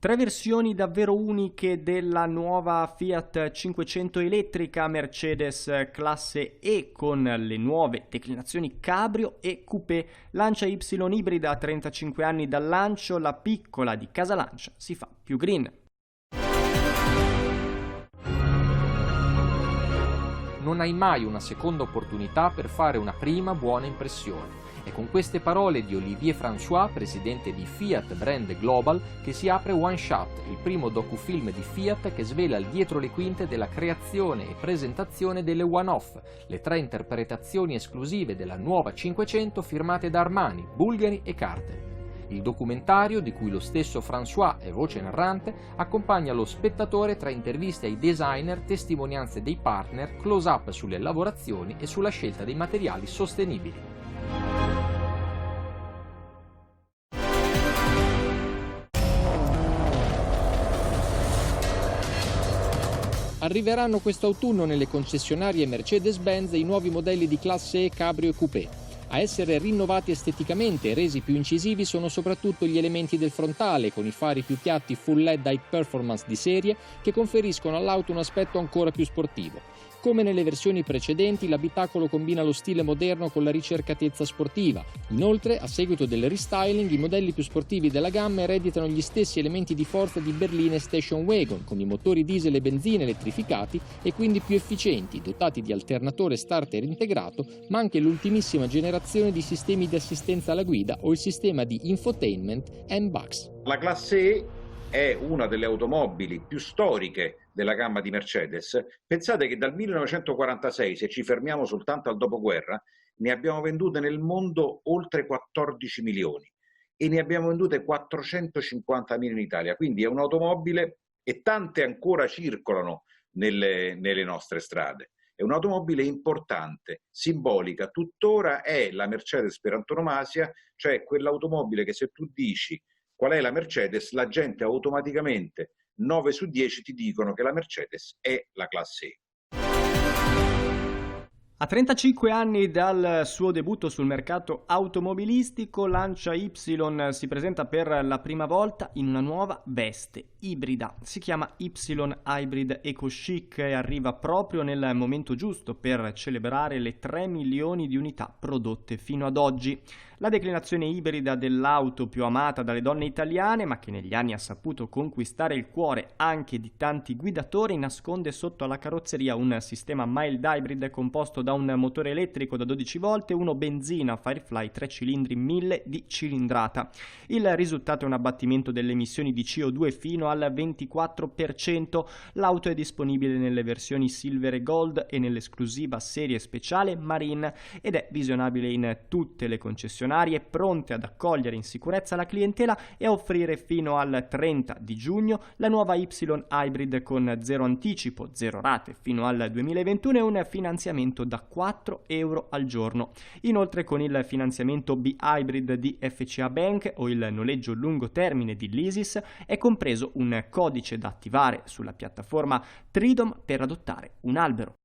Tre versioni davvero uniche della nuova Fiat 500 elettrica Mercedes classe E con le nuove declinazioni cabrio e coupé. Lancia Y ibrida a 35 anni dal lancio, la piccola di Casalancia si fa più green. Non hai mai una seconda opportunità per fare una prima buona impressione. È con queste parole di Olivier François, presidente di Fiat Brand Global, che si apre One Shot, il primo docufilm di Fiat che svela il dietro le quinte della creazione e presentazione delle One-Off, le tre interpretazioni esclusive della nuova 500 firmate da Armani, Bulgari e Carter. Il documentario, di cui lo stesso François è voce narrante, accompagna lo spettatore tra interviste ai designer, testimonianze dei partner, close-up sulle lavorazioni e sulla scelta dei materiali sostenibili. Arriveranno quest'autunno nelle concessionarie Mercedes-Benz i nuovi modelli di classe E, cabrio e coupé. A essere rinnovati esteticamente e resi più incisivi sono soprattutto gli elementi del frontale, con i fari più piatti full LED high performance di serie che conferiscono all'auto un aspetto ancora più sportivo. Come nelle versioni precedenti, l'abitacolo combina lo stile moderno con la ricercatezza sportiva. Inoltre, a seguito del restyling, i modelli più sportivi della gamma ereditano gli stessi elementi di forza di berline Station Wagon, con i motori diesel e benzina elettrificati e quindi più efficienti, dotati di alternatore starter integrato, ma anche l'ultimissima generazione di sistemi di assistenza alla guida o il sistema di infotainment MBUX. La classe E è una delle automobili più storiche della gamma di Mercedes. Pensate che dal 1946, se ci fermiamo soltanto al dopoguerra, ne abbiamo vendute nel mondo oltre 14 milioni e ne abbiamo vendute 450.000 in Italia, quindi è un'automobile, e tante ancora circolano nelle nostre strade. È un'automobile importante, simbolica, tuttora è la Mercedes per antonomasia, cioè quell'automobile che se tu dici qual è la Mercedes, la gente automaticamente 9 su 10 ti dicono che la Mercedes è la classe E. A 35 anni dal suo debutto sul mercato automobilistico, Lancia Y si presenta per la prima volta in una nuova veste ibrida. Si chiama Y Hybrid Eco Chic e arriva proprio nel momento giusto per celebrare le 3 milioni di unità prodotte fino ad oggi. La declinazione ibrida dell'auto più amata dalle donne italiane, ma che negli anni ha saputo conquistare il cuore anche di tanti guidatori, nasconde sotto alla carrozzeria un sistema mild hybrid composto da un motore elettrico da 12 volt e uno benzina Firefly 3 cilindri 1000 di cilindrata. Il risultato è un abbattimento delle emissioni di CO2 fino al 24%. L'auto è disponibile nelle versioni Silver e Gold e nell'esclusiva serie speciale Marine ed è visionabile in tutte le concessionarie pronte ad accogliere in sicurezza la clientela e a offrire fino al 30 di giugno la nuova Y Hybrid con zero anticipo, zero rate fino al 2021 e un finanziamento da 4 euro al giorno. Inoltre con il finanziamento B-Hybrid di FCA Bank o il noleggio lungo termine di Leasys è compreso un codice da attivare sulla piattaforma Tridom per adottare un albero.